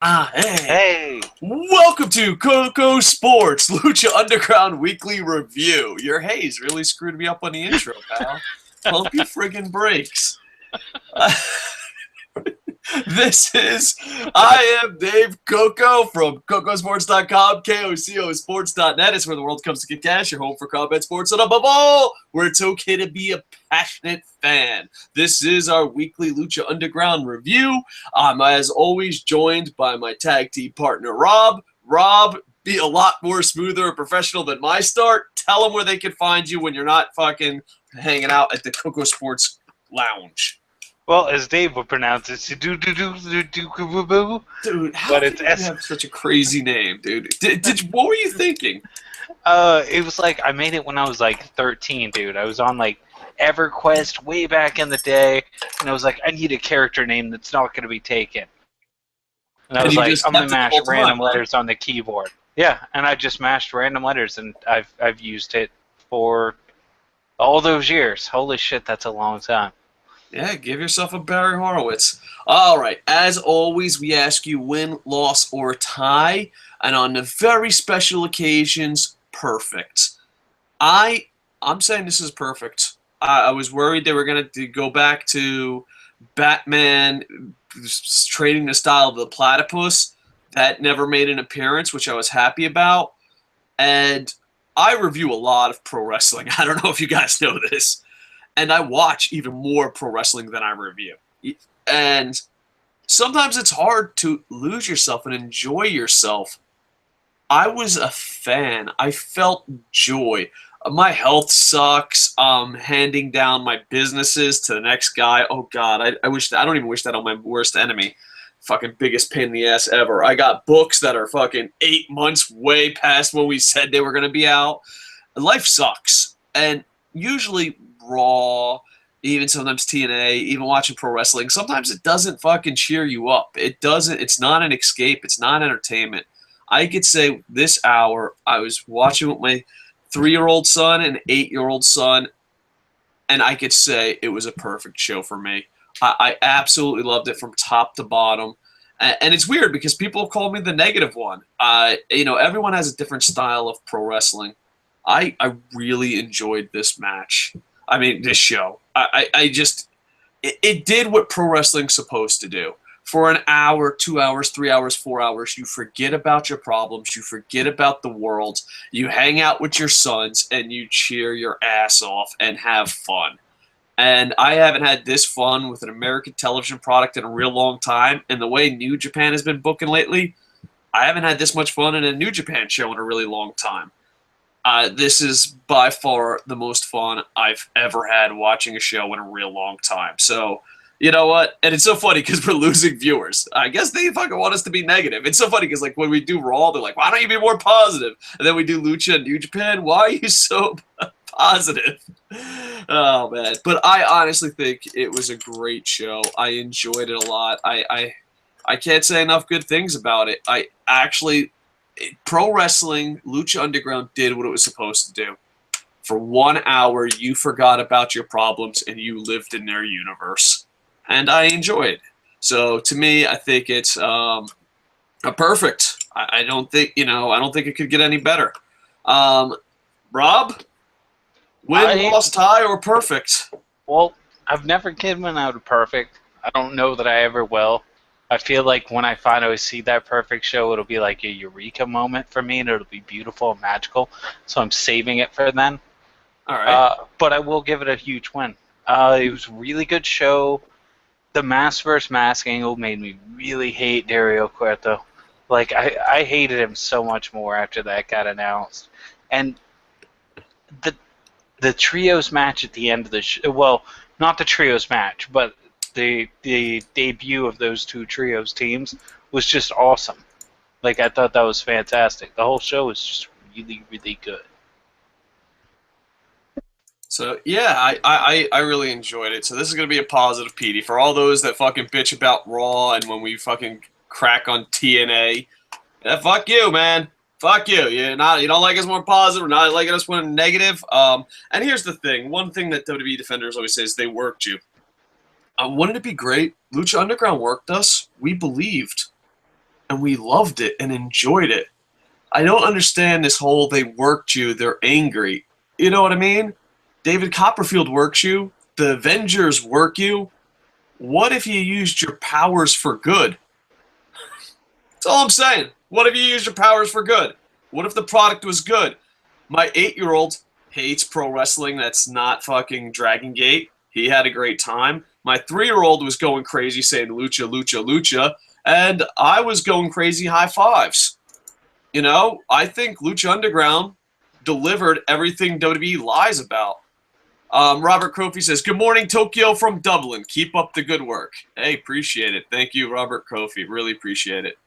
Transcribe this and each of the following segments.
Hey. Hey, Welcome to KocoSports, Lucha Underground Weekly Review. Your haze really screwed me up on the intro, pal. Pump your friggin' brakes. I am Dave Coco from KocoSports.com, KocoSports.net. It's where the world comes to get cash, your home for combat sports, and above all, where it's okay to be a passionate fan. This is our weekly Lucha Underground review. I'm, as always, joined by my tag team partner, Rob. Rob, be a lot more smoother and professional than my start. Tell them where they can find you when you're not fucking hanging out at the Coco Sports Lounge. well, as Dave would pronounce it, do-do-do-do-do-do-boo-boo. Dude, how But can it's you have such a crazy name, dude? What were you thinking? It was like I made it when I was like 13, dude. I was on like EverQuest way back in the day, and I was like, I need a character name that's not going to be taken. And I And was you like, just I'm gonna kept it the mash whole random time, huh? letters on the keyboard. Yeah, and I just mashed random letters, and I've used it for all those years. Holy shit, that's a long time. Yeah, give yourself a Barry Horowitz. All right, as always, we ask you win, loss, or tie, and on the very special occasions, perfect. I I'm saying this is perfect. I was worried they were gonna go back to Batman trading the style of the platypus. That never made an appearance, which I was happy about. And I review a lot of pro wrestling. I don't know if you guys know this. And I watch even more pro wrestling than I review. And sometimes it's hard to lose yourself and enjoy yourself. I was a fan. I felt joy. My health sucks. Handing down my businesses to the next guy. Oh God, I don't even wish that on my worst enemy. Fucking biggest pain in the ass ever. I got books that are fucking 8 months way past when we said they were gonna be out. Life sucks, and usually Raw, even sometimes TNA, even watching pro wrestling, sometimes it doesn't fucking cheer you up. It doesn't. It's not an escape. It's not entertainment. I could say this hour I was watching with my 3-year-old son and 8-year-old son, and I could say it was a perfect show for me. I absolutely loved it from top to bottom. And it's weird because people call me the negative one. Everyone has a different style of pro wrestling. I really enjoyed this match. I mean, this show. I just it did what pro wrestling's supposed to do. For an hour, 2 hours, 3 hours, 4 hours, you forget about your problems, you forget about the world, you hang out with your sons, and you cheer your ass off and have fun. And I haven't had this fun with an American television product in a real long time. And the way New Japan has been booking lately, I haven't had this much fun in a New Japan show in a really long time. This is by far the most fun I've ever had watching a show in a real long time. So, you know what? And it's so funny because we're losing viewers. I guess they fucking want us to be negative. It's so funny because, like, when we do Raw, they're like, why don't you be more positive? And then we do Lucha and New Japan. Why are you so positive? Oh, man. But I honestly think it was a great show. I enjoyed it a lot. I can't say enough good things about it. Pro wrestling, Lucha Underground did what it was supposed to do. For 1 hour, you forgot about your problems and you lived in their universe. And I enjoyed it. So to me, I think it's a perfect. I don't think it could get any better. Rob, win, I loss, tie, or perfect? Well, I've never given out a perfect. I don't know that I ever will. I feel like when I finally see that perfect show, it'll be like a eureka moment for me, and it'll be beautiful and magical. So I'm saving it for then. All right. But I will give it a huge win. It was a really good show. The mask versus mask angle made me really hate Dario Cueto. Like, I hated him so much more after that got announced. And the trios match at the end of the show, well, not the trios match, but the debut of those two trios teams was just awesome. Like, I thought that was fantastic. The whole show was just really, really good. So yeah, I really enjoyed it. So this is gonna be a positive, Petey, for all those that fucking bitch about Raw and when we fucking crack on TNA. Yeah, fuck you, man. Fuck you. You don't like us more positive. We're not liking us when negative. And here's the thing. One thing that WWE defenders always say is they worked you. Wouldn't it be great? Lucha Underground worked us. We believed. and we loved it and enjoyed it. I don't understand this whole they worked you, they're angry. You know what I mean? David Copperfield works you. The Avengers work you. What if you used your powers for good? That's all I'm saying. What if you used your powers for good? What if the product was good? My 8-year-old hates pro wrestling that's not fucking Dragon Gate. He had a great time. My 3-year-old was going crazy saying Lucha, Lucha, Lucha, and I was going crazy high fives. You know, I think Lucha Underground delivered everything WWE lies about. Robert Kofi says, "Good morning, Tokyo from Dublin. Keep up the good work." Hey, appreciate it. Thank you, Robert Kofi. Really appreciate it.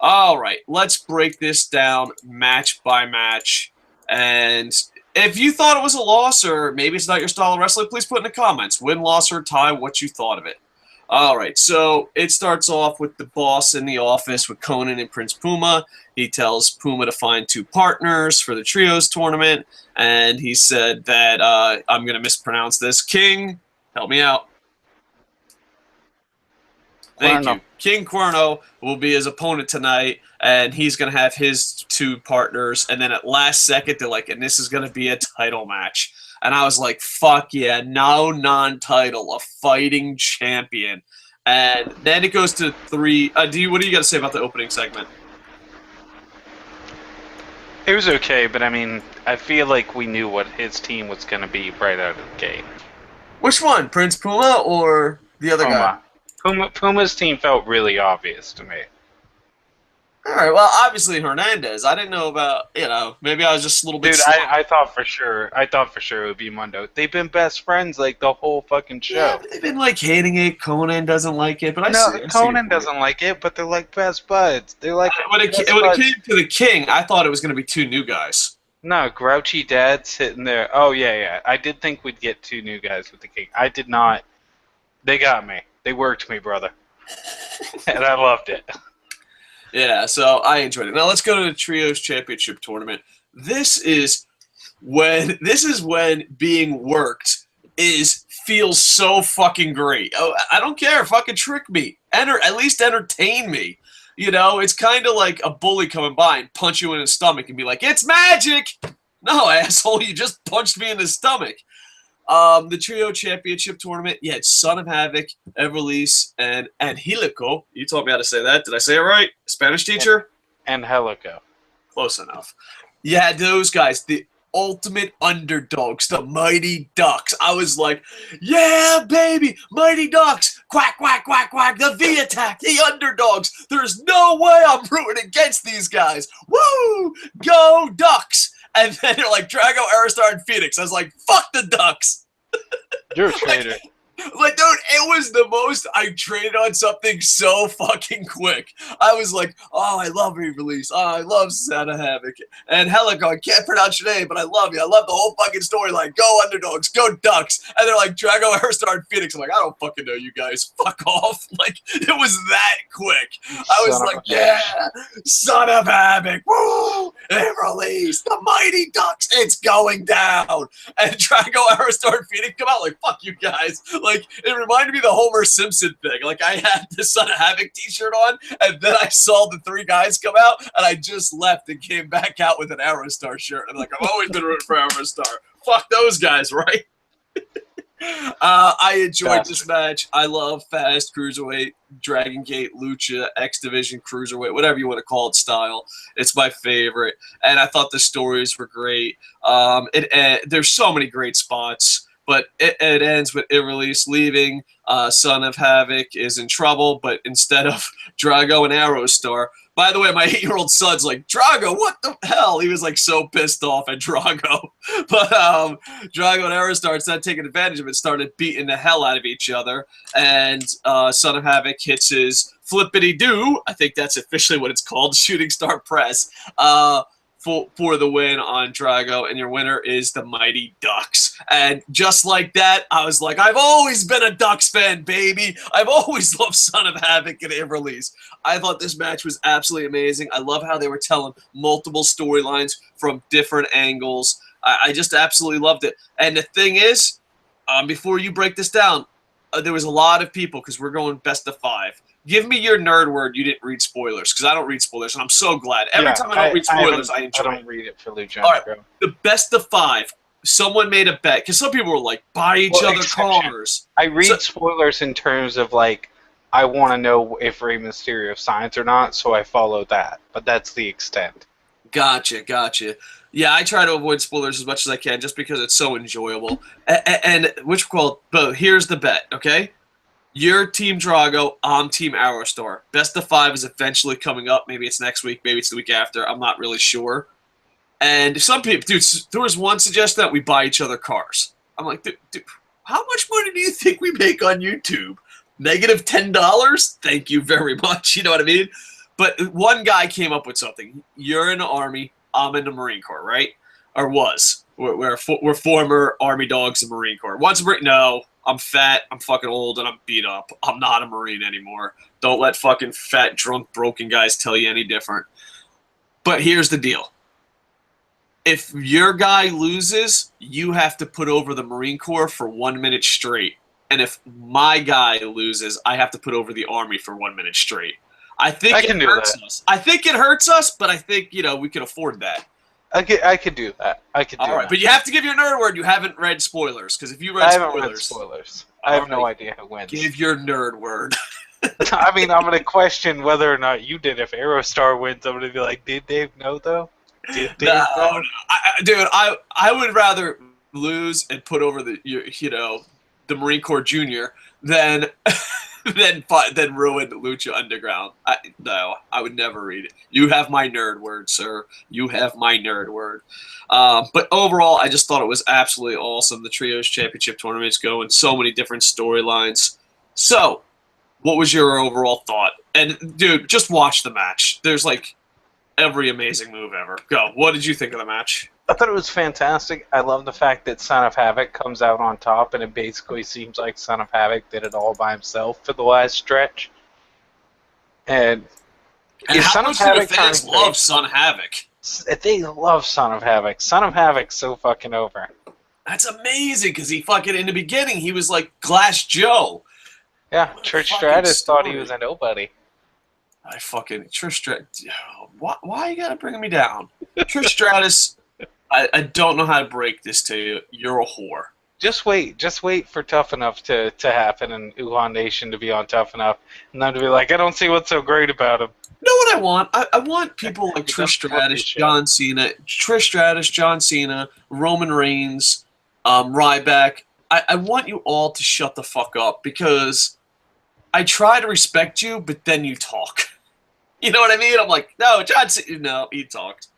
All right, let's break this down match by match. And if you thought it was a loss or maybe it's not your style of wrestling, please put in the comments. Win, loss, or tie, what you thought of it. All right, so it starts off with the boss in the office with Conan and Prince Puma. He tells Puma to find 2 partners for the trios tournament, and he said that, I'm going to mispronounce this, King, help me out. Thank you. King Cuerno will be his opponent tonight, and he's going to have his 2 partners, and then at last second, they're like, and this is going to be a title match. And I was like, fuck yeah, no non-title, a fighting champion. And then it goes to 3. What do you got to say about the opening segment? It was okay, but I mean, I feel like we knew what his team was going to be right out of the gate. Which one, Prince Puma or the other guy? Puma's team felt really obvious to me. All right, well, obviously Hernandez. I didn't know about, maybe I was just a little bit. Dude, I thought for sure it would be Mundo. They've been best friends like the whole fucking show. Yeah, they've been like hating it. Conan doesn't like it, but Conan doesn't like it, but they're like best buds. They're like when it came to the King, I thought it was going to be 2 new guys. No, Grouchy Dad sitting there. Oh yeah. I did think we'd get 2 new guys with the King. I did not. They got me. They worked me, brother, and I loved it. Yeah, so I enjoyed it. Now let's go to the Trios Championship Tournament. This is when being worked feels so fucking great. Oh, I don't care. Fucking trick me. At least entertain me. You know, it's kind of like a bully coming by and punch you in the stomach and be like, "It's magic!" No, asshole, you just punched me in the stomach. The Trio Championship Tournament, you had Son of Havoc, Everlise, and Angelico. You taught me how to say that. Did I say it right? Spanish teacher? Angelico. Close enough. You had those guys, the ultimate underdogs, the Mighty Ducks. I was like, yeah, baby, Mighty Ducks. Quack, quack, quack, quack. The V attack, the underdogs. There's no way I'm rooting against these guys. Woo! Go Ducks! And then they're like Drago, Aerostar, and Phoenix. I was like, fuck the Ducks. You're a traitor. Like, dude, it was the most I traded on something so fucking quick. I was like, oh, I love re-release. Oh, I love Son of Havoc. And Helico, I can't pronounce your name, but I love you. I love the whole fucking storyline. Go Underdogs, go Ducks. And they're like, Drago, Aerostar, and Phoenix. I'm like, I don't fucking know you guys. Fuck off. Like, it was that quick. I was like, yeah, Son of Havoc. Woo! Re-release. The Mighty Ducks. It's going down. And Drago, Aerostar, and Phoenix come out like, fuck you guys. Like, it reminded me of the Homer Simpson thing. Like, I had the Son of Havoc t-shirt on, and then I saw the 3 guys come out, and I just left and came back out with an Aerostar shirt. I'm like, I've always been rooting for Aerostar. Fuck those guys, right? I enjoyed this match. I love fast cruiserweight, Dragon Gate, Lucha, X Division cruiserweight, whatever you want to call it style. It's my favorite, and I thought the stories were great. There's so many great spots. But it ends with Everlise leaving. Son of Havoc is in trouble, but instead of Drago and Aerostar. By the way, my 8-year-old son's like, Drago, what the hell? He was like so pissed off at Drago. But Drago and Aerostar, instead of taking advantage of it, started beating the hell out of each other. And Son of Havoc hits his flippity-doo. I think that's officially what it's called, Shooting Star Press. For the win on Drago, and your winner is the Mighty Ducks. And just like that, I was like, I've always been a Ducks fan, baby. I've always loved Son of Havoc and Everlise. I thought this match was absolutely amazing. I love how they were telling multiple storylines from different angles. I just absolutely loved it. And the thing is, before you break this down, there was a lot of people, because we're going best of 5. Give me your nerd word you didn't read spoilers, because I don't read spoilers, and I'm so glad. Every time I don't read spoilers, I enjoy it. I don't read it for Lucha. All right, the best of 5. Someone made a bet, because some people were like, buy each other cars. I read spoilers in terms of, like, I want to know if Rey Mysterio signs or not, so I follow that. But that's the extent. Gotcha. Yeah, I try to avoid spoilers as much as I can, just because it's so enjoyable. And but here's the bet, okay? You're Team Drago, I'm Team Aerostar. Best of 5 is eventually coming up. Maybe it's next week, maybe it's the week after. I'm not really sure. And some people, dude, there was one suggestion that we buy each other cars. I'm like, dude, how much money do you think we make on YouTube? -$10? Thank you very much. You know what I mean? But one guy came up with something. You're in the Army, I'm in the Marine Corps, right? Or was. We're former Army dogs in the Marine Corps. No, I'm fat, I'm fucking old, and I'm beat up. I'm not a Marine anymore. Don't let fucking fat, drunk, broken guys tell you any different. But here's the deal. If your guy loses, you have to put over the Marine Corps for 1 minute straight. And if my guy loses, I have to put over the Army for 1 minute straight. I think it hurts us. I think it hurts us, but I think, we can afford that. I could do that. All right, but you have to give your nerd word. You haven't read spoilers, because if you read spoilers, I have no idea who wins. Give your nerd word. I mean, I'm going to question whether or not you did. If Aerostar wins, I'm going to be like, did Dave know, though? Did Dave know? Dude, I would rather lose and put over the Marine Corps Junior than ruin Lucha Underground. No, I would never read it. You have my nerd word, sir. You have my nerd word. But overall, I just thought it was absolutely awesome. The Trios Championship tournaments go in so many different storylines. So, what was your overall thought? And, dude, just watch the match. There's, like, every amazing move ever. Go. What did you think of the match? I thought it was fantastic. I love the fact that Son of Havoc comes out on top, and it basically seems like Son of Havoc did it all by himself for the last stretch. And how much do the fans love Son of Havoc? They love Son of Havoc. Son of Havoc's so fucking over. That's amazing, because he fucking, in the beginning, he was like Glass Joe. Yeah, Trish Stratus thought he was a nobody. Trish Stratus. Why you gotta bring me down? Trish Stratus, I don't know how to break this to you. You're a whore. Just wait for Tough Enough to happen and Wuhan Nation to be on Tough Enough, and them to be like, I don't see what's so great about him. You know what I want? I want people like Trish Stratus, John Cena, Roman Reigns, Ryback. I want you all to shut the fuck up, because I try to respect you, but then you talk. You know what I mean? I'm like, no, John Cena, no, he talked.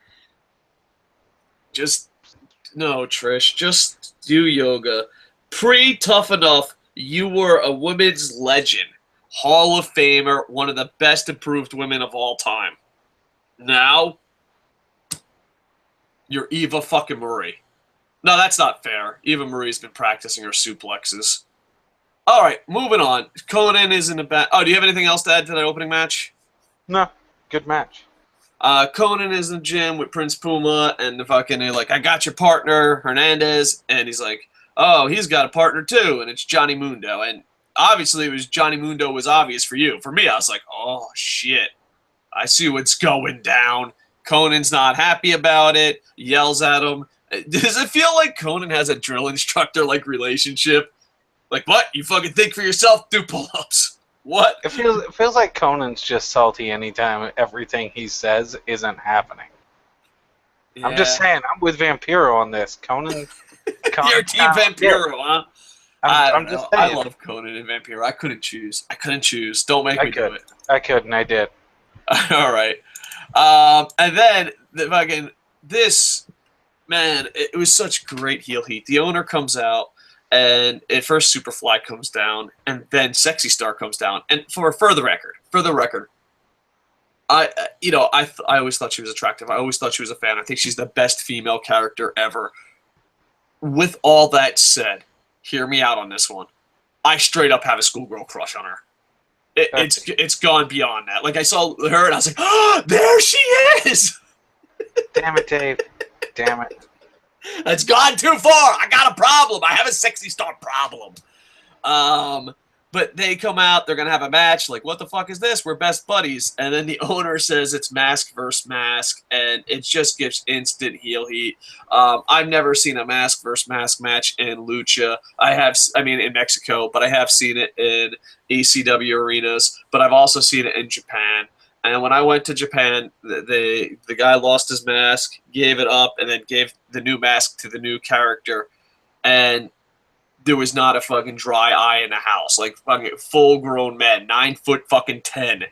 No, Trish, just do yoga. Pre-Tough Enough, you were a women's legend. Hall of Famer, one of the best improved women of all time. Now, you're Eva fucking Marie. No, that's not fair. Eva Marie's been practicing her suplexes. All right, moving on. Conan is in the back. Oh, do you have anything else to add to that opening match? No, good match. Conan is in the gym with Prince Puma, and the fucking, like, I got your partner, Hernandez, and he's like, oh, he's got a partner too, and it's Johnny Mundo. And obviously, it was Johnny Mundo was obvious for you. For me, I was like, oh, shit. I see what's going down. Conan's not happy about it, yells at him. Does it feel like Conan has a drill instructor-like relationship? Like, what? You fucking think for yourself? Do pull-ups. What? It feels like Conan's just salty anytime everything he says isn't happening. Yeah. I'm just saying, I'm with Vampiro on this. Conan You're Team Vampiro, huh? I'm just saying. I love Conan and Vampiro. I couldn't choose. Don't make me do it. I could, and I did. All right. And then it was such great heel heat. The owner comes out, and at first Superfly comes down, and then Sexy Star comes down. And for the record, I always thought she was attractive. I always thought she was a fan. I think she's the best female character ever. With all that said, hear me out on this one. I straight up have a schoolgirl crush on her. It's gone beyond that. Like, I saw her, and I was like, oh, there she is! Damn it, Dave. Damn it. It's gone too far. I got a problem. I have a Sexy Star problem. But they come out, they're going to have a match. Like, what the fuck is this? We're best buddies. And then the owner says it's mask versus mask, and it just gives instant heel heat. I've never seen a mask versus mask match in Lucha. In Mexico, but I have seen it in ECW arenas, but I've also seen it in Japan. And when I went to Japan, the guy lost his mask, gave it up, and then gave the new mask to the new character. And there was not a fucking dry eye in the house. Like fucking full grown men, 9 foot fucking 10,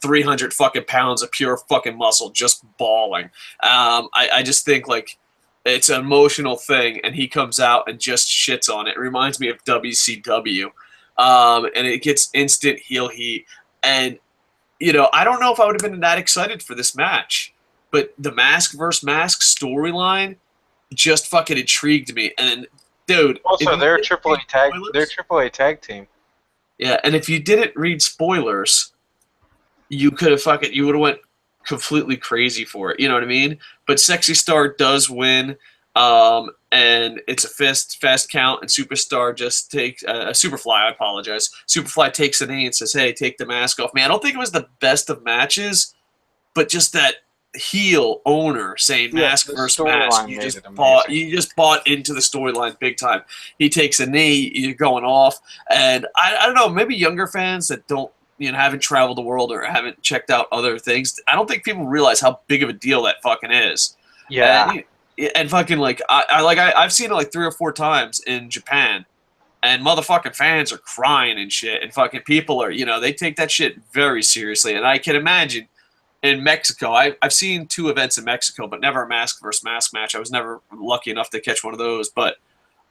300 fucking pounds of pure fucking muscle, just bawling. I just think like it's an emotional thing, and he comes out and just shits on it. It reminds me of WCW, and it gets instant heel heat. And I don't know if I would have been that excited for this match, but the mask versus mask storyline just fucking intrigued me. And dude, also they're a AAA tag team. Yeah, and if you didn't read spoilers, you could have you would have went completely crazy for it. You know what I mean? But Sexy Star does win, and it's a fast count, and Superstar just takes Superfly. I apologize. Superfly takes a knee and says, "Hey, take the mask off." Man, I don't think it was the best of matches, but just that heel owner saying mask versus mask, you just bought into the storyline big time. He takes a knee, you're going off, and I don't know, maybe younger fans that don't haven't traveled the world or haven't checked out other things, I don't think people realize how big of a deal that fucking is. Yeah. And fucking like I've seen it like 3 or 4 times in Japan, and motherfucking fans are crying and shit, and fucking people are they take that shit very seriously. And I can imagine in Mexico, I've seen 2 events in Mexico, but never a mask versus mask match. I was never lucky enough to catch one of those, but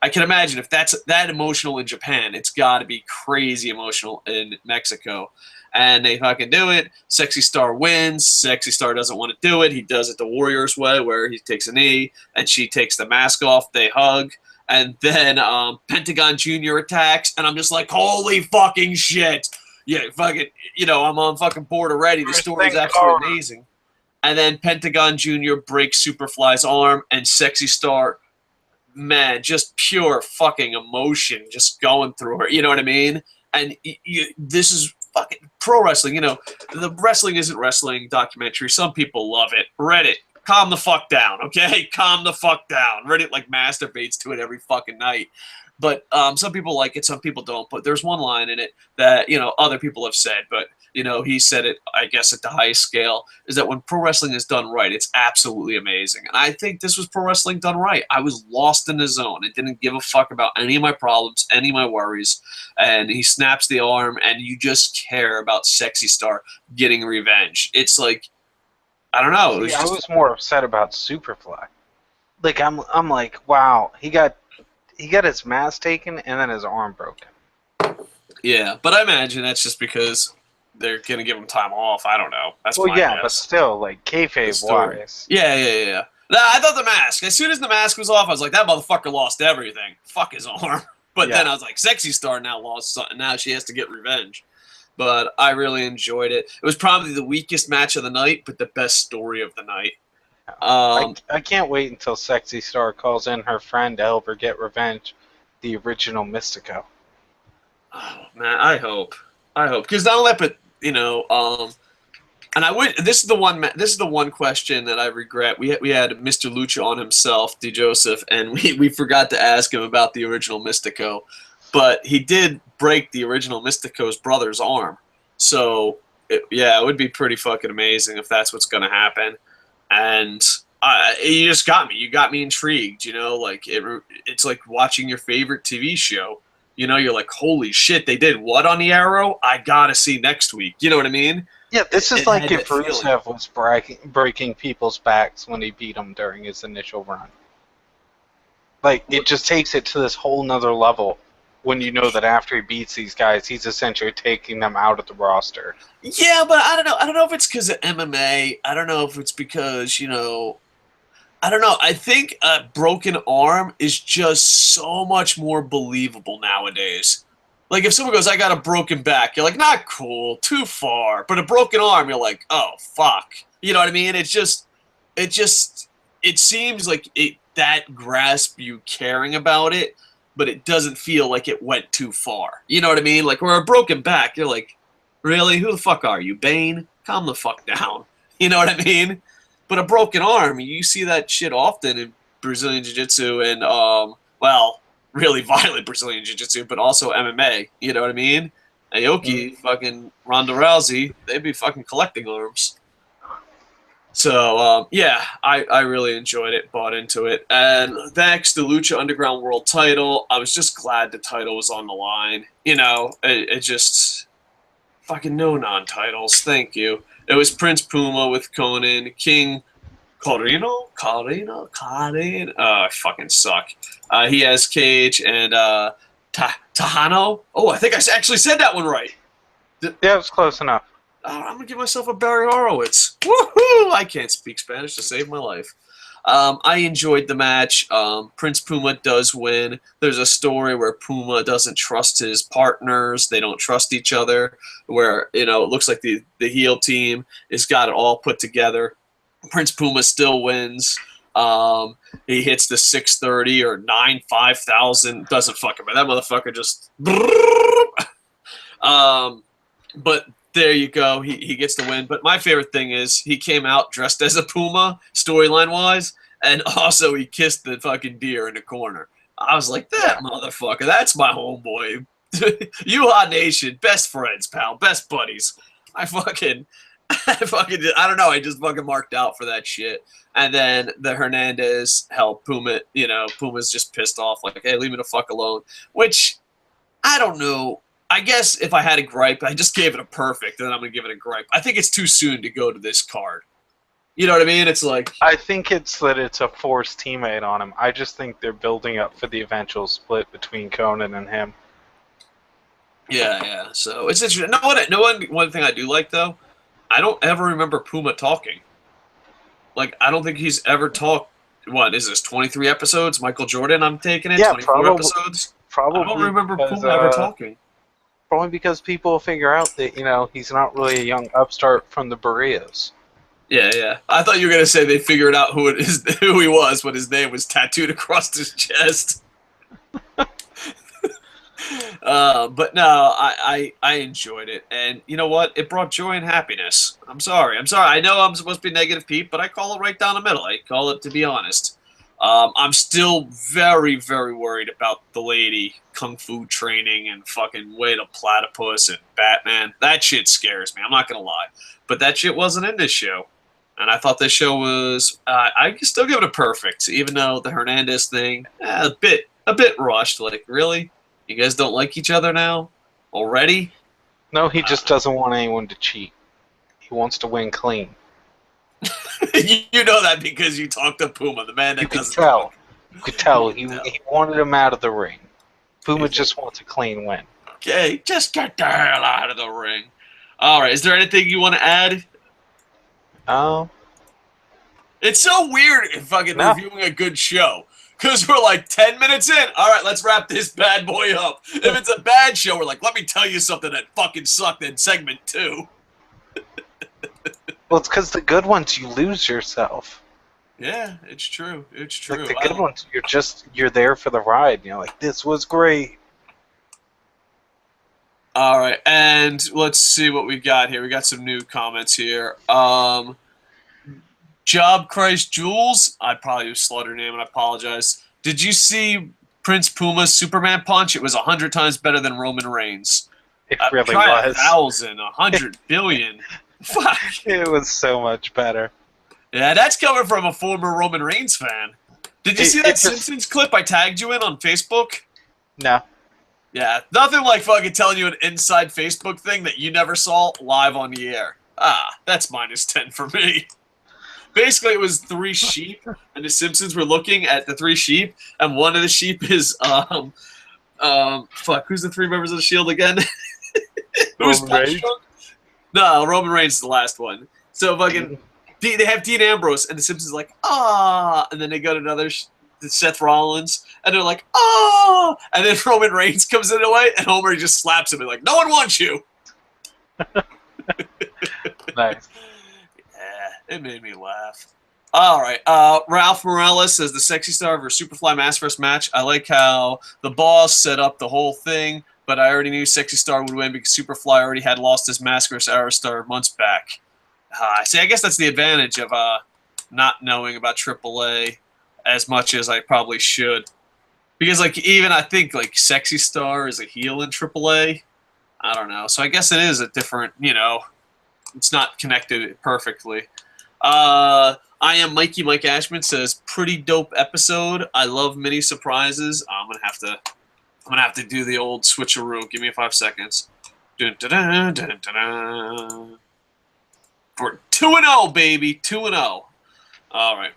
I can imagine if that's that emotional in Japan, it's got to be crazy emotional in Mexico. And they fucking do it. Sexy Star wins. Sexy Star doesn't want to do it. He does it the Warriors way, where he takes a knee and she takes the mask off. They hug. And then Pentagon Jr. attacks, and I'm just like, holy fucking shit. Yeah, fucking, I'm on fucking board already. The story's absolutely amazing. And then Pentagon Jr. breaks Superfly's arm, and Sexy Star, man, just pure fucking emotion just going through her. You know what I mean? And this is fucking pro wrestling. The Wrestling Isn't Wrestling documentary. Some people love it. Reddit, calm the fuck down, okay? Calm the fuck down. Reddit like masturbates to it every fucking night. But some people like it, some people don't. But there's one line in it that, other people have said, but, he said it, I guess, at the highest scale, is that when pro wrestling is done right, it's absolutely amazing. And I think this was pro wrestling done right. I was lost in the zone. I didn't give a fuck about any of my problems, any of my worries. And he snaps the arm, and you just care about Sexy Star getting revenge. It's like, I don't know. I was more upset about Superfly. Like, I'm like, wow, he got his mask taken and then his arm broken. Yeah, but I imagine that's just because they're going to give him time off. I don't know. That's my guess. But still, like, kayfabe-wise. Yeah. Nah, I thought the mask. As soon as the mask was off, I was like, that motherfucker lost everything. Fuck his arm. But then I was like, Sexy Star now lost something. Now she has to get revenge. But I really enjoyed it. It was probably the weakest match of the night, but the best story of the night. I can't wait until Sexy Star calls in her friend to help her get revenge, the original Mystico. Oh, man, I hope. Because not only, but, and I would. This is the one question that I regret. We had Mr. Lucha on himself, D. Joseph, and we forgot to ask him about the original Mystico, but he did break the original Mystico's brother's arm. So it would be pretty fucking amazing if that's what's going to happen. And you just got me. You got me intrigued. Like it's like watching your favorite TV show. You're like, holy shit, they did what on the Arrow? I gotta see next week. You know what I mean? Yeah, this is like if Rusev was breaking people's backs when he beat them during his initial run. Like, it just takes it to this whole nother level when you know that after he beats these guys, he's essentially taking them out of the roster. Yeah, but I don't know. I don't know if it's because of MMA. I don't know if it's because, I don't know. I think a broken arm is just so much more believable nowadays. Like, if someone goes, I got a broken back, you're like, not cool, too far. But a broken arm, you're like, oh, fuck. You know what I mean? It seems like that grasp you caring about it but it doesn't feel like it went too far. You know what I mean? Like, where a broken back, you're like, really? Who the fuck are you, Bane? Calm the fuck down. You know what I mean? But a broken arm, you see that shit often in Brazilian Jiu-Jitsu and, well, really violent Brazilian Jiu-Jitsu, but also MMA. You know what I mean? Aoki, fucking Ronda Rousey, they'd be fucking collecting arms. So, yeah, I really enjoyed it, bought into it. And thanks to Lucha Underground World title, I was just glad the title was on the line. You know, it just... Fucking no non-titles, thank you. It was Prince Puma with Conan, King Corino? Oh, I fucking suck. He has Cage and Tahano. Oh, I think I actually said that one right. Yeah, it was close enough. I'm going to give myself a Barry Horowitz. Woohoo! I can't speak Spanish to save my life. I enjoyed the match. Prince Puma does win. There's a story where Puma doesn't trust his partners. They don't trust each other. Where, you know, it looks like the heel team has got it all put together. Prince Puma still wins. He hits the 630 or 5,000. Doesn't fucking matter. That motherfucker just... but there you go. He gets the win. But my favorite thing is he came out dressed as a puma, storyline-wise, and also he kissed the fucking deer in the corner. I was like, that motherfucker, that's my homeboy. Yuha Nation, best friends, pal, best buddies. I don't know, I just fucking marked out for that shit. And then the Hernandez helped Puma, you know, Puma's just pissed off, like, hey, leave me the fuck alone. Which, I don't know. I guess if I had a gripe, I just gave it a perfect, and then I'm going to give it a gripe. I think it's too soon to go to this card. You know what I mean? It's like... I think it's that it's a forced teammate on him. I just think they're building up for the eventual split between Conan and him. Yeah. So, it's interesting. One thing I do like, though, I don't ever remember Puma talking. Like, I don't think he's ever talked... What, is this 23 episodes? Michael Jordan, I'm taking it? Yeah, 24 episodes? Probably. I don't remember Puma ever talking. Probably because people will figure out that, you know, he's not really a young upstart from the Barrios. Yeah. I thought you were gonna say they figured out who he was, but his name was tattooed across his chest. But no, I enjoyed it, and you know what? It brought joy and happiness. I'm sorry. I know I'm supposed to be negative, Pete, but I call it right down the middle. I call it, to be honest. I'm still very, very worried about the lady kung fu training and fucking way to platypus and Batman. That shit scares me. I'm not gonna lie, but that shit wasn't in this show, and I thought this show was. I can still give it a perfect, even though the Hernandez thing a bit rushed. Like, really, you guys don't like each other now already? No, he just doesn't want anyone to cheat. He wants to win clean. You know that because you talked to Puma, the man that You could doesn't tell. talk. You could tell. He wanted him out of the ring. Puma just wants a clean win. Okay, just get the hell out of the ring. All right, is there anything you want to add? It's so weird fucking reviewing a good show. Because we're like 10 minutes in. All right, let's wrap this bad boy up. If it's a bad show, we're like, let me tell you something that fucking sucked in segment 2. Well, it's because the good ones, you lose yourself. Yeah, it's true. It's true. Like the good ones, you're there for the ride. You're like, this was great. All right, and let's see what we got here. We got some new comments here. Job Christ Jules. I probably slaughtered your name, and I apologize. Did you see Prince Puma's Superman punch? It was 100 times better than Roman Reigns. It really try was. 1,000, 100 billion. Fuck. It was so much better. Yeah, that's coming from a former Roman Reigns fan. Did you see that Simpsons clip I tagged you in on Facebook? No. Yeah, nothing like fucking telling you an inside Facebook thing that you never saw live on the air. That's -10 for me. Basically, it was 3 sheep, and the Simpsons were looking at the 3 sheep, and one of the sheep is, who's the 3 members of the Shield again? Who's Roman Reigns? No, Roman Reigns is the last one. So fucking, they have Dean Ambrose, and the Simpsons are like, and then they go to another Seth Rollins, and they're like, and then Roman Reigns comes in the way, and Homer just slaps him and like, no one wants you. Nice. Yeah, it made me laugh. All right. Ralph Morales says the Sexy Star versus Superfly Mass vs. Match. I like how the boss set up the whole thing, but I already knew Sexy Star would win because Superfly already had lost his Mask vs. Aerostar months back. See, I guess that's the advantage of not knowing about AAA as much as I probably should. Because, like, even I think, like, Sexy Star is a heel in AAA. I don't know. So I guess it is a different, it's not connected perfectly. I am Mikey. Mike Ashman says, pretty dope episode. I love mini surprises. I'm gonna have to do the old switcheroo. Give me 5 seconds. Dun, dun, dun, dun, dun, dun. For 2-0, baby. 2-0. All right.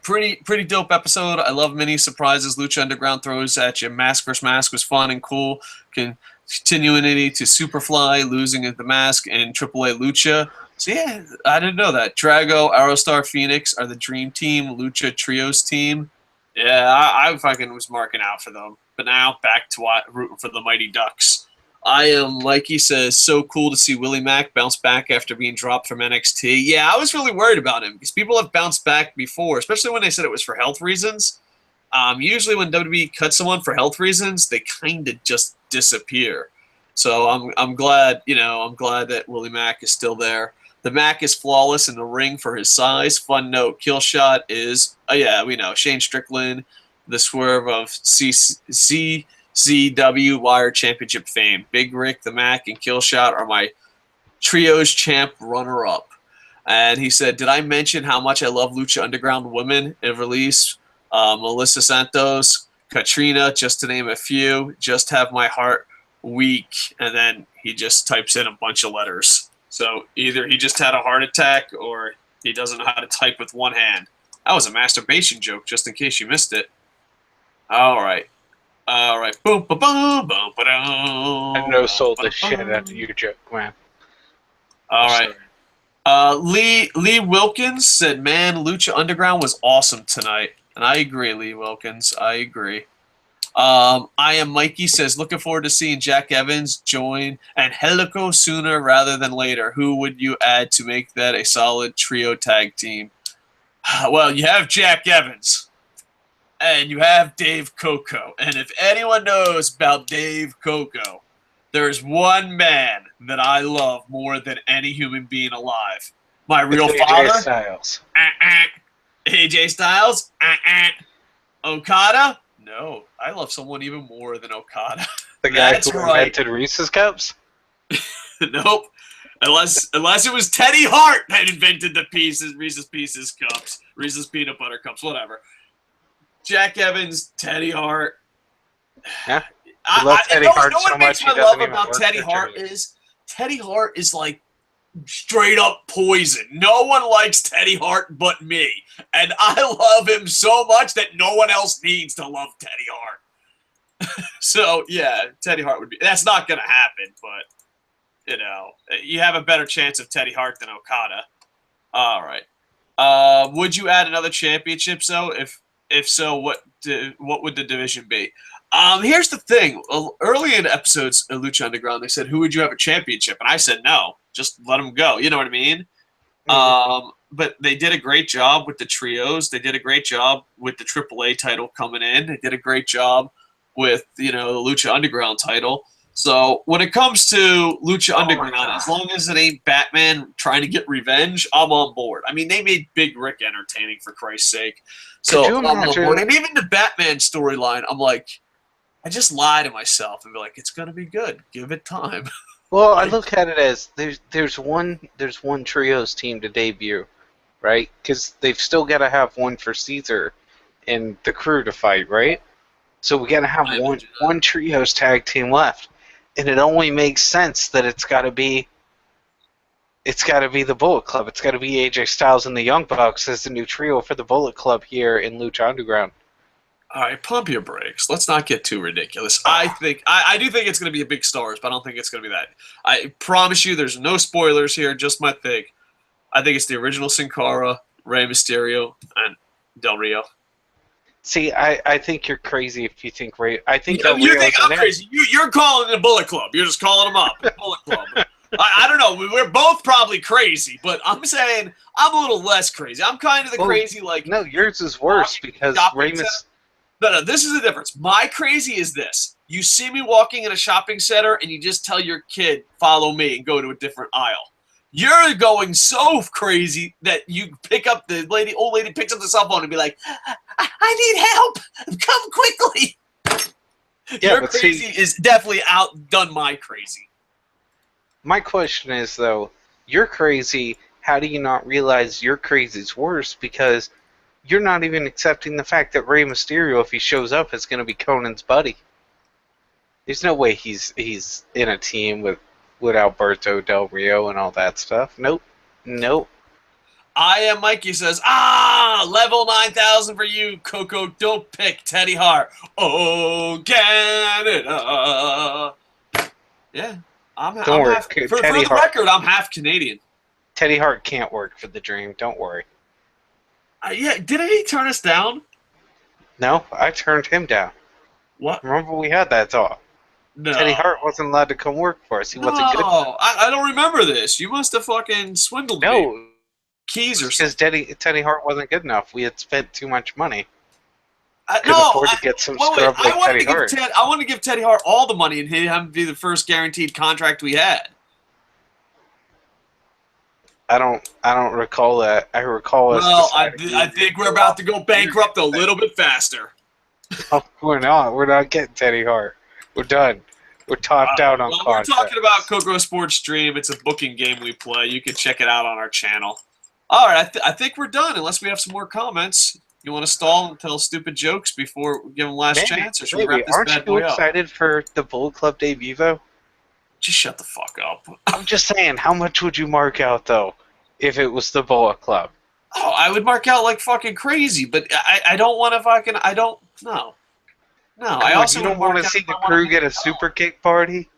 Pretty dope episode. I love mini surprises. Lucha Underground throws at you. Mask vs. Mask was fun and cool. Continuity to Superfly losing at the Mask and AAA Lucha. So yeah, I didn't know that. Drago, Aerostar, Phoenix are the Dream Team, Lucha Trios team. Yeah, I fucking was marking out for them. But now back to rooting for the Mighty Ducks. I am, like he says, so cool to see Willie Mack bounce back after being dropped from NXT. Yeah, I was really worried about him because people have bounced back before, especially when they said it was for health reasons. Usually when WWE cuts someone for health reasons, they kind of just disappear. So I'm glad, I'm glad that Willie Mack is still there. The Mac is flawless in the ring for his size. Fun note, Killshot is, we know, Shane Strickland, the swerve of CZW Wire Championship fame. Big Rick, the Mac, and Killshot are my Trios champ runner-up. And he said, did I mention how much I love Lucha Underground women in release? Melissa Santos, Katrina, just to name a few. Just have my heart weak. And then he just types in a bunch of letters. So either he just had a heart attack or he doesn't know how to type with one hand. That was a masturbation joke, just in case you missed it. All right. Boom, ba, boom, boom, ba, I know sold the shit out of your joke, man. All right. Lee Wilkins said, man, Lucha Underground was awesome tonight. And I agree, Lee Wilkins. I agree. I am Mikey says, looking forward to seeing Jack Evans join Angelico sooner rather than later. Who would you add to make that a solid trio tag team? Well, you have Jack Evans and you have Dave Coco. And if anyone knows about Dave Coco, there's one man that I love more than any human being alive. My real father. AJ Styles. AJ Styles. Okada. No, I love someone even more than Okada. The guy who invented Reese's Cups? Nope. Unless it was Teddy Hart that invented the Reese's Pieces cups, Reese's Peanut Butter cups, whatever. Jack Evans, Teddy Hart. Yeah. I love Teddy Hart so much. What I love about Teddy Hart is like straight up poison. No one likes Teddy Hart but me. And I love him so much that no one else needs to love Teddy Hart. So, yeah, Teddy Hart would be... That's not going to happen, but, you have a better chance of Teddy Hart than Okada. All right. Would you add another championship, so? If so, what would the division be? Here's the thing. Early in episodes of Lucha Underground, they said, who would you have a championship? And I said, no. Just let them go. You know what I mean? Mm-hmm. But they did a great job with the trios. They did a great job with the AAA title coming in. They did a great job with, the Lucha Underground title. So when it comes to Lucha Underground, as long as it ain't Batman trying to get revenge, I'm on board. I mean, they made Big Rick entertaining, for Christ's sake. So I'm on board. And even the Batman storyline, I'm like, I just lie to myself and be like, it's going to be good. Give it time. Well, I look at it as there's one trios team to debut, right? Because they've still got to have one for Caesar and the Crew to fight, right? So we got to have one trios tag team left, and it only makes sense that it's got to be the Bullet Club. It's got to be AJ Styles and the Young Bucks as the new trio for the Bullet Club here in Lucha Underground. All right, pump your brakes. Let's not get too ridiculous. I do think it's going to be a big stars, but I don't think it's going to be that. I promise you, there's no spoilers here. Just my thing. I think it's the original Sin Cara, Rey Mysterio, and Del Rio. See, I think you're crazy if you think Rey. I think you think I'm crazy. You're calling it a Bullet Club. You're just calling them up. Bullet Club. I don't know. We're both probably crazy, but I'm saying I'm a little less crazy. I'm kind of the crazy, like... No, yours is worse because Ramus... No, this is the difference. My crazy is this. You see me walking in a shopping center, and you just tell your kid, follow me, and go to a different aisle. You're going so crazy that you pick up the old lady picks up the cell phone and be like, I need help. Come quickly. Yeah, Your crazy is definitely outdone my crazy. My question is, though, you're crazy. How do you not realize your crazy's worse? Because you're not even accepting the fact that Rey Mysterio, if he shows up, is going to be Conan's buddy. There's no way he's in a team with Alberto Del Rio and all that stuff. Nope. I Am Mikey says, level 9,000 for you, Coco. Don't pick Teddy Hart. Oh, Canada. Yeah. Don't worry. For the record, I'm half Canadian. Teddy Hart can't work for the Dream. Don't worry. Yeah, didn't he turn us down? No, I turned him down. What? Remember we had that talk? No. Teddy Hart wasn't allowed to come work for us. He wasn't good. No, I don't remember this. You must have fucking swindled me. Keys or something. Because Teddy Hart wasn't good enough. We had spent too much money. Couldn't afford to get some scrub like Teddy Hart. I wanted to give Teddy Hart all the money and have him be the first guaranteed contract we had. I don't recall that. I recall us. Well, I think we're about to go bankrupt a little bit faster. Oh, we're not. We're not getting Teddy Hart. We're done. We're topped out on contracts. We're talking about KocoSports Stream. It's a booking game we play. You can check it out on our channel. All right, I think we're done, unless we have some more comments. You want to stall and tell stupid jokes before we give them last chance, or should we wrap this bad boy up? Aren't you excited for the Bullet Club debut, though? Just shut the fuck up. I'm just saying, how much would you mark out, though, if it was the Bullet Club? Oh, I would mark out like fucking crazy, but I don't want to fucking... I don't... No. No, I also you don't want to see the crew get a super kick party?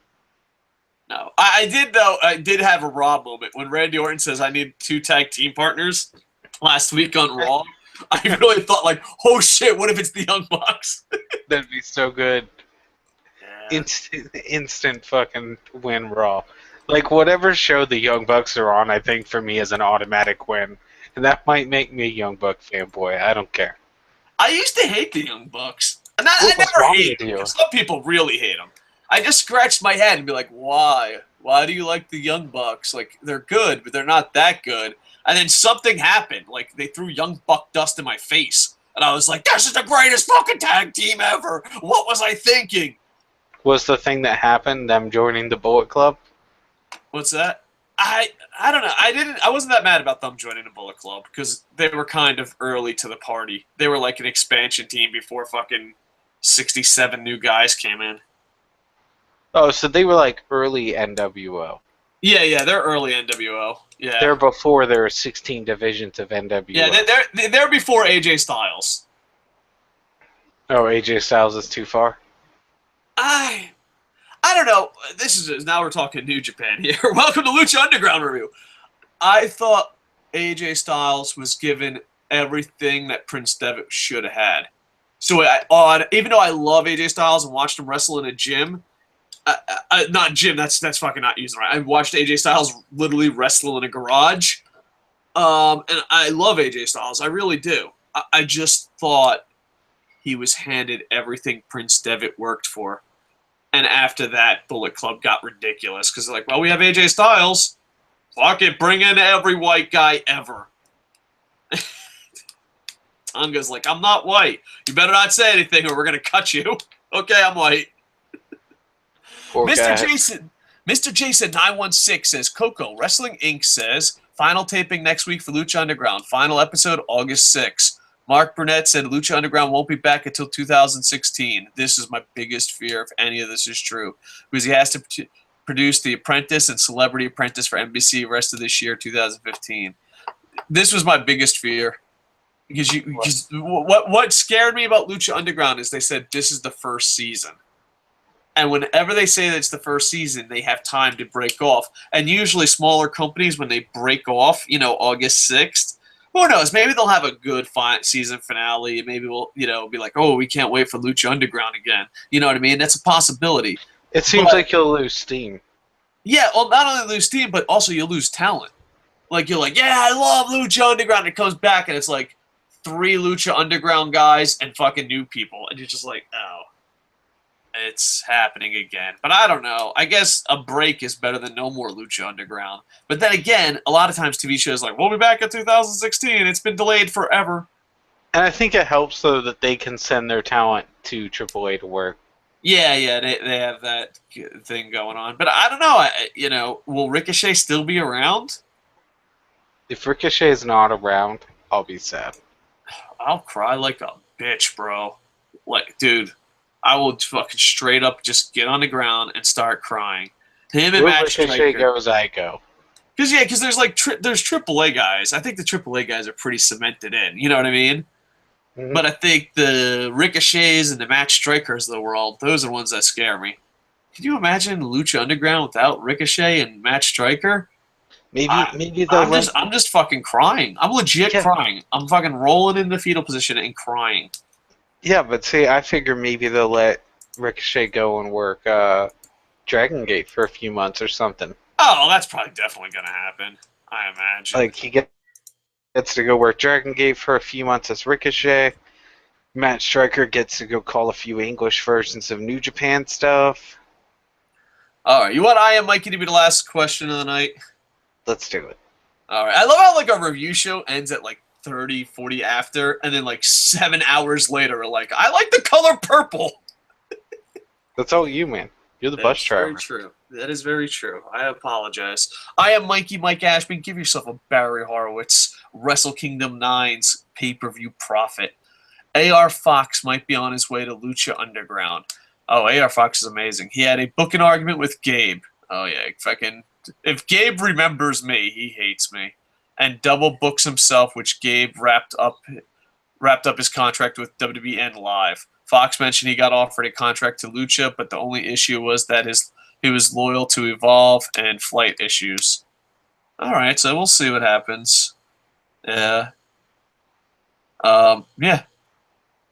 No. I did, though. I did have a Rob moment when Randy Orton says, I need 2 tag team partners last week on Raw. I really thought, like, oh shit, what if it's the Young Bucks? That'd be so good. Yeah. Instant fucking win Raw. Like, whatever show the Young Bucks are on, I think for me is an automatic win. And that might make me a Young Buck fanboy. I don't care. I used to hate the Young Bucks. And I never hated them. Some people really hate them. I just scratched my head and be like, why? Why do you like the Young Bucks? Like, they're good, but they're not that good. And then something happened. Like, they threw Young Buck dust in my face. And I was like, this is the greatest fucking tag team ever. What was I thinking? Was the thing that happened them joining the Bullet Club? What's that? I don't know. I wasn't that mad about them joining the Bullet Club because they were kind of early to the party. They were like an expansion team before fucking 67 new guys came in. Oh, so they were like early NWO. Yeah, they're early NWO. Yeah, they're before there were 16 divisions of NWO. Yeah, they're before AJ Styles. Oh, AJ Styles is too far. I don't know. Now we're talking New Japan here. Welcome to Lucha Underground review. I thought AJ Styles was given everything that Prince Devitt should have had. So even though I love AJ Styles and watched him wrestle in a gym. Not gym. That's fucking not using right. I watched AJ Styles literally wrestle in a garage, and I love AJ Styles. I really do. I just thought he was handed everything Prince Devitt worked for, and after that, Bullet Club got ridiculous because they're like, "Well, we have AJ Styles. Fuck it, bring in every white guy ever." Tonga's like, "I'm not white. You better not say anything, or we're gonna cut you." Okay, I'm white. Mr. Jason 916 says, Coco, Wrestling Inc. says, final taping next week for Lucha Underground. Final episode August 6th. Mark Burnett said Lucha Underground won't be back until 2016. This is my biggest fear if any of this is true. Because he has to produce The Apprentice and Celebrity Apprentice for NBC rest of this year, 2015. This was my biggest fear. Because what scared me about Lucha Underground is they said this is the first season. And whenever they say that it's the first season, they have time to break off. And usually smaller companies, when they break off, August 6th, who knows? Maybe they'll have a good season finale. Maybe we'll, be like, oh, we can't wait for Lucha Underground again. You know what I mean? That's a possibility. It seems like you'll lose steam. Yeah, well, not only lose steam, but also you lose talent. Like, you're like, yeah, I love Lucha Underground. It comes back, and it's like 3 Lucha Underground guys and fucking new people. And you're just like, oh, it's happening again. But I don't know. I guess a break is better than no more Lucha Underground. But then again, a lot of times TV shows like, we'll be back in 2016. It's been delayed forever. And I think it helps, though, that they can send their talent to AAA to work. Yeah, they have that thing going on. But I don't know. Will Ricochet still be around? If Ricochet is not around, I'll be sad. I'll cry like a bitch, bro. Like, dude, I will fucking straight up just get on the ground and start crying. Him and Where Matt Ricochet Striker. goes, I go. Because there's like there's AAA guys. I think the AAA guys are pretty cemented in. You know what I mean? Mm-hmm. But I think the Ricochets and the Matt Strikers of the world, those are the ones that scare me. Can you imagine Lucha Underground without Ricochet and Matt Striker? Maybe they'll I'm just fucking crying. I'm legit crying. I'm fucking rolling in the fetal position and crying. Yeah, but see, I figure maybe they'll let Ricochet go and work Dragon Gate for a few months or something. Oh, that's probably definitely gonna happen. I imagine. Like, he gets to go work Dragon Gate for a few months as Ricochet. Matt Striker gets to go call a few English versions of New Japan stuff. All right, you want I Am Mikey to be the last question of the night? Let's do it. All right. I love how like a review show ends at like 30, 40 after, and then like 7 hours later, like, I like the color purple. That's all you, man. You're the bus driver. Very true. That is very true. I apologize. I am Mike Ashman. Give yourself a Barry Horowitz, Wrestle Kingdom 9's pay-per-view profit. A.R. Fox might be on his way to Lucha Underground. Oh, A.R. Fox is amazing. He had a booking argument with Gabe. Oh, yeah. If Gabe remembers me, he hates me. And double books himself, which Gabe wrapped up his contract with WWE Live. Fox mentioned he got offered a contract to Lucha, but the only issue was that he was loyal to Evolve and flight issues. All right, so we'll see what happens. Yeah. Yeah.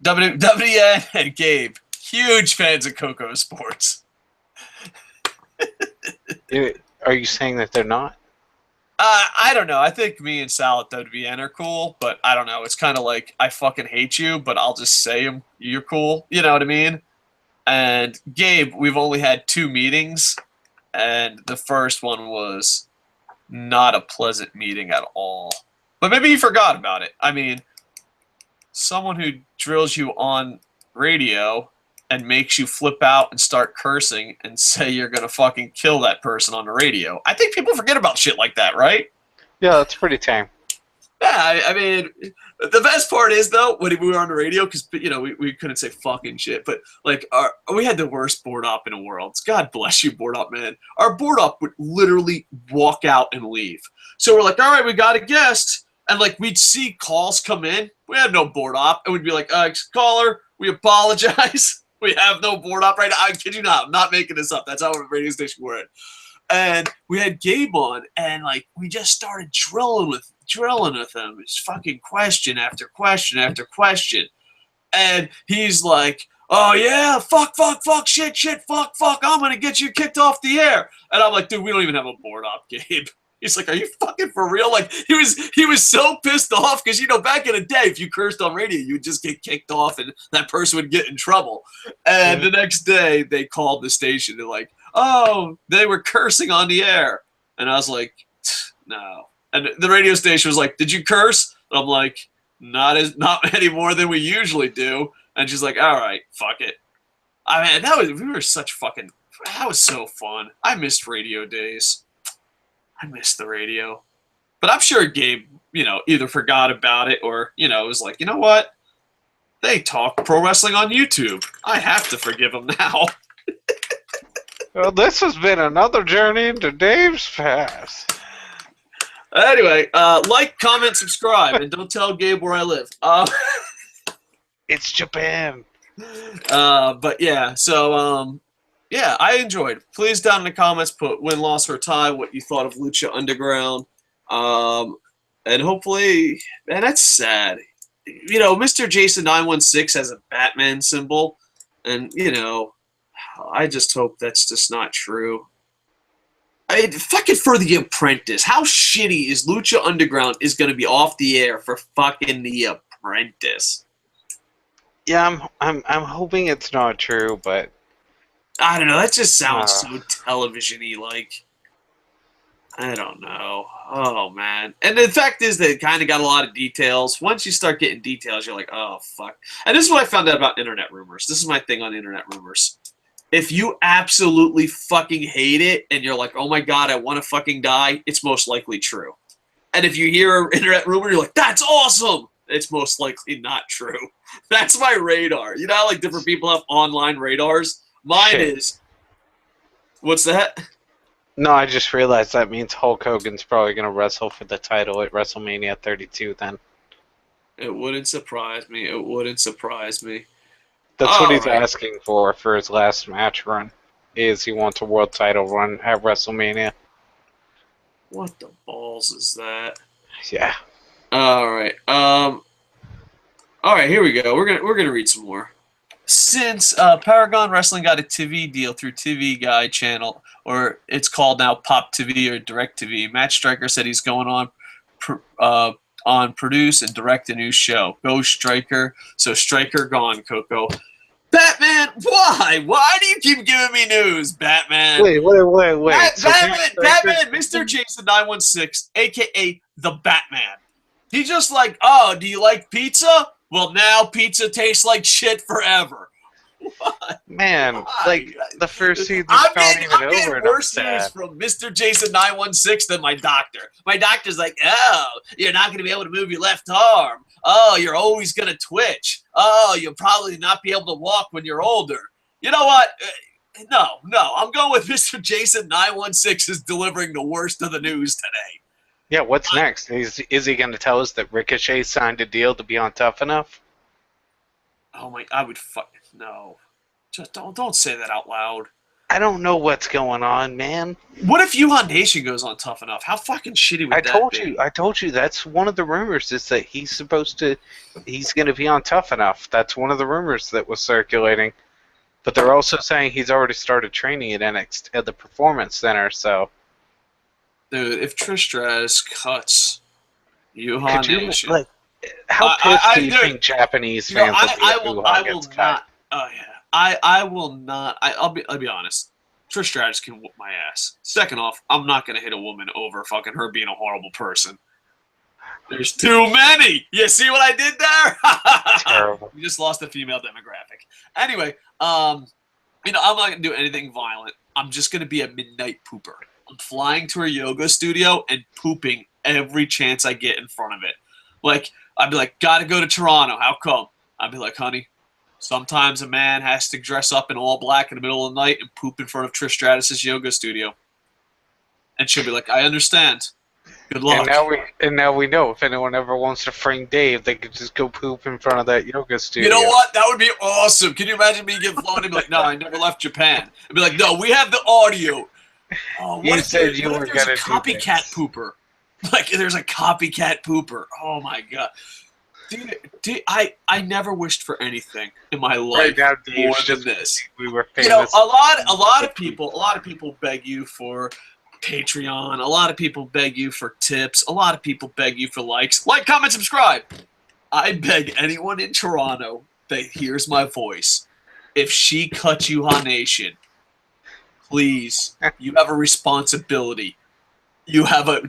WWN and Gabe, huge fans of KocoSports. Are you saying that they're not? I don't know. I think me and Sal at WWN are cool, but I don't know. It's kind of like, I fucking hate you, but I'll just say you're cool. You know what I mean? And Gabe, we've only had 2 meetings, and the first one was not a pleasant meeting at all. But maybe he forgot about it. I mean, someone who drills you on radio and makes you flip out and start cursing and say you're going to fucking kill that person on the radio. I think people forget about shit like that, right? Yeah, that's pretty tame. Yeah, I mean, the best part is, though, when we were on the radio, because, we couldn't say fucking shit, but, like, we had the worst board op in the world. God bless you, board op, man. Our board op would literally walk out and leave. So we're like, all right, we got a guest. And, like, we'd see calls come in. We had no board op. And we'd be like, caller, we apologize. We have no board op right now. I kid you not. I'm not making this up. That's how a radio station we're in. And we had Gabe on, and, like, we just started drilling with him. It's fucking question after question after question. And he's like, oh, yeah, fuck, shit, fuck, I'm going to get you kicked off the air. And I'm like, dude, we don't even have a board op, Gabe. He's like, are you fucking for real? Like, he was so pissed off because, back in the day, if you cursed on radio, you would just get kicked off and that person would get in trouble. And the next day, they called the station. They're like, oh, they were cursing on the air. And I was like, no. And the radio station was like, did you curse? And I'm like, not any more than we usually do. And she's like, all right, fuck it. I mean, that was so fun. I missed radio days. I missed the radio. But I'm sure Gabe, either forgot about it or, was like, you know what? They talk pro wrestling on YouTube. I have to forgive them now. Well, this has been another journey into Dave's past. Anyway, like, comment, subscribe, and don't tell Gabe where I live. It's Japan. But yeah, so yeah, I enjoyed. Please down in the comments put win, loss, or tie what you thought of Lucha Underground. And hopefully, man, that's sad. Mr. Jason 916 has a Batman symbol, and I just hope that's just not true. fucking for The Apprentice. How shitty is Lucha Underground is going to be off the air for fucking The Apprentice? Yeah, I'm hoping it's not true, but I don't know. That just sounds so television-y. Like, I don't know. Oh man. And the fact is that it kind of got a lot of details. Once you start getting details, you're like, oh fuck. And this is what I found out about internet rumors. This is my thing on internet rumors. If you absolutely fucking hate it and you're like, oh my god, I want to fucking die, it's most likely true. And if you hear an internet rumor, you're like, that's awesome! It's most likely not true. That's my radar. You know how like different people have online radars? Mine is. What's that? No, I just realized that means Hulk Hogan's probably going to wrestle for the title at WrestleMania 32 then. It wouldn't surprise me. It wouldn't surprise me. That's what he's asking for his last match run, is he wants a world title run at WrestleMania. What the balls is that? Yeah. Alright. Alright, here we go. We're gonna read some more. Since Paragon Wrestling got a TV deal through TV Guide channel, or it's called now Pop TV or Direct TV, Matt Striker said he's going on produce and direct a new show. Go Striker. So Striker gone, Coco. Batman, why? Why do you keep giving me news, Batman? Wait. Batman, Mr. Jason 916, a.k.a. the Batman. He's just like, oh, do you like pizza? Well, now pizza tastes like shit forever. What? Man, Why? Like, the first season's I'm not even over. getting And worse I'm news sad. from Mr. Jason 916 than my doctor. My doctor's like, oh, you're not going to be able to move your left arm. Oh, you're always going to twitch. Oh, you'll probably not be able to walk when you're older. You know what? No. I'm going with Mr. Jason 916 is delivering the worst of the news today. Yeah, what's next? Is he going to tell us that Ricochet signed a deal to be on Tough Enough? Oh my, I would no. Just don't say that out loud. I don't know what's going on, man. What if Yuhan Nation goes on Tough Enough? How fucking shitty would that be? I told you that's one of the rumors is that he's going to be on Tough Enough. That's one of the rumors that was circulating. But they're also saying he's already started training at NXT at the Performance Center, so. Dude, if Trish Stratus cuts Yuhan Nation. Like, how pissed do you think Japanese fans will be if Yuhan gets cut? Oh yeah. I will not. I'll be honest. Trish Stratus can whoop my ass. Second off, I'm not gonna hit a woman over fucking her being a horrible person. There's too many. You see what I did there? Terrible. We just lost a female demographic. Anyway, I'm not gonna do anything violent. I'm just gonna be a midnight pooper. I'm flying to a yoga studio and pooping every chance I get in front of it. Like, I'd be like, gotta go to Toronto. How come? I'd be like, honey, sometimes a man has to dress up in all black in the middle of the night and poop in front of Trish Stratus' yoga studio. And she'll be like, I understand. Good luck. And now we know if anyone ever wants to frame Dave, they could just go poop in front of that yoga studio. You know what? That would be awesome. Can you imagine me getting flown and be like, no, I never left Japan. I'd be like, no, we have the audio. Oh, what if there's a copycat pooper? Like, there's a copycat pooper. Oh, my God. Dude, I never wished for anything in my life now, more than this. We were famous. You know, a lot of people beg you for Patreon. A lot of people beg you for tips. A lot of people beg you for likes. Like, comment, subscribe. I beg anyone in Toronto that hears my voice, if she cuts Yuhan Nation, please, you have a responsibility. You have a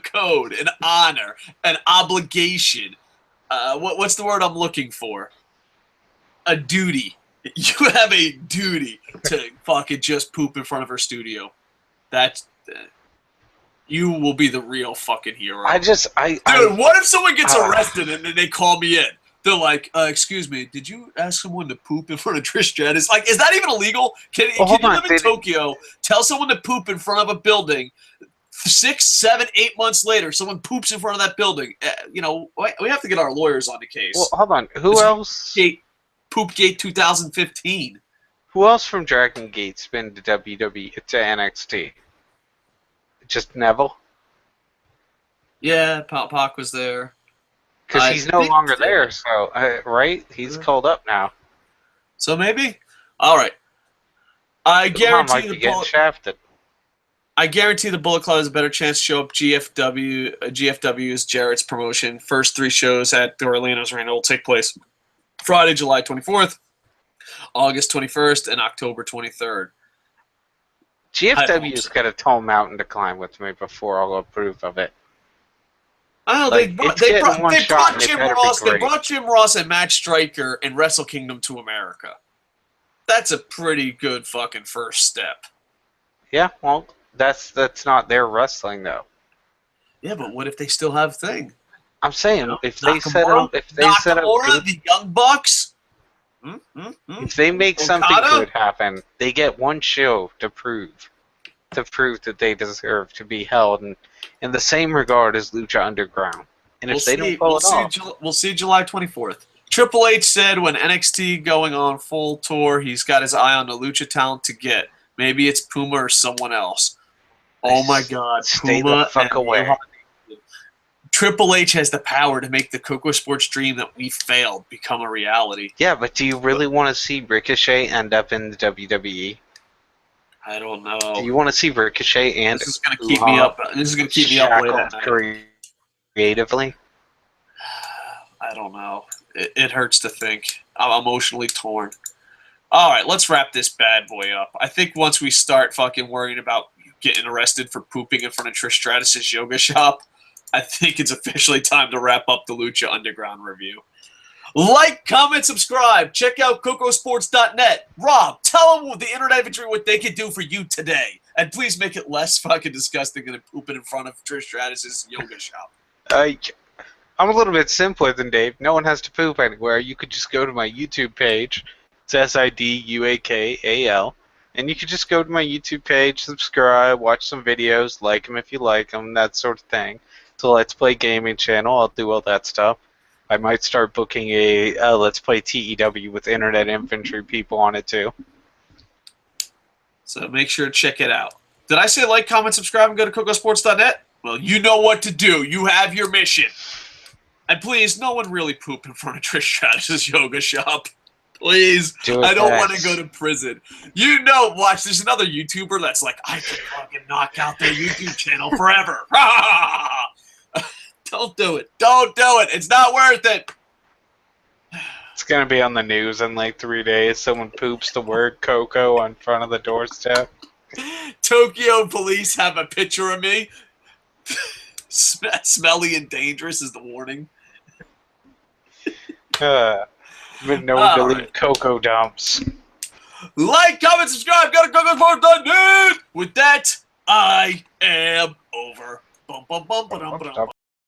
code, an honor, an obligation. What's the word I'm looking for? A duty. You have a duty to fucking just poop in front of her studio. That's you will be the real fucking hero. Dude, what if someone gets arrested and then they call me in? They're like, excuse me, did you ask someone to poop in front of Trish Stratus? Like, is that even illegal? Can you live in Tokyo, tell someone to poop in front of a building, 6, 7, 8 months later, someone poops in front of that building? We have to get our lawyers on the case. Well, hold on. Who else? Poopgate 2015. Who else from Dragon Gate's been to WWE, to NXT? Just Neville? Yeah, Pac was there. Because he's no longer there, so, right? He's called up now. So maybe? All right. I Somehow guarantee might the be getting Bullet. shafted. I guarantee the Bullet Club has a better chance to show up. GFW's Jarrett's promotion. First 3 shows at the Orlando's Arena will take place Friday, July 24th, August 21st, and October 23rd. GFW's got a tall mountain to climb with me before I'll approve of it. Oh, Like, they brought Jim Ross and Matt Striker and Wrestle Kingdom to America. That's a pretty good fucking first step. Yeah, well, that's not their wrestling though. Yeah, but what if they still have thing? I'm saying You know, if they set up good, the Young Bucks, if they make something good happen, they get one show to prove that they deserve to be held in the same regard as Lucha Underground. And if they don't pull it off, we'll see July 24th. Triple H said when NXT going on full tour, he's got his eye on the Lucha talent to get. Maybe it's Puma or someone else. Oh my God, stay Puma the fuck away. Triple H has the power to make the KocoSports dream that we failed become a reality. Yeah, but do you really want to see Ricochet end up in the WWE? I don't know. Do you want to see Ricochet and this is going to keep me up? This is going to keep me up late at night. Creatively? I don't know. It hurts to think. I'm emotionally torn. All right, let's wrap this bad boy up. I think once we start fucking worrying about getting arrested for pooping in front of Trish Stratus's yoga shop, I think it's officially time to wrap up the Lucha Underground review. Like, comment, subscribe. Check out KocoSports.net. Rob, tell them the internet inventory what they can do for you today. And please make it less fucking disgusting than pooping in front of Trish Stratus's yoga shop. I'm a little bit simpler than Dave. No one has to poop anywhere. You could just go to my YouTube page. It's SIDUAKAL. And you could just go to my YouTube page, subscribe, watch some videos, like them if you like them, that sort of thing. It's a Let's Play gaming channel. I'll do all that stuff. I might start booking a Let's Play TEW with internet infantry people on it too. So make sure to check it out. Did I say like, comment, subscribe, and go to KocoSports.net? Well, you know what to do. You have your mission. And please, no one really poop in front of Trish Stratus's yoga shop. Please. I don't want to go to prison. You know, watch, there's another YouTuber that's like, I could fucking knock out their YouTube channel forever. Don't do it. Don't do it. It's not worth it. It's going to be on the news in like 3 days. Someone poops the word Coco in front of the doorstep. Tokyo police have a picture of me. Smelly and dangerous is the warning. Been known to leave Coco dumps. Like, comment, subscribe, go to KocoSports.net. With that, I am over. Bum, bum, bum, ba-dum, ba-dum,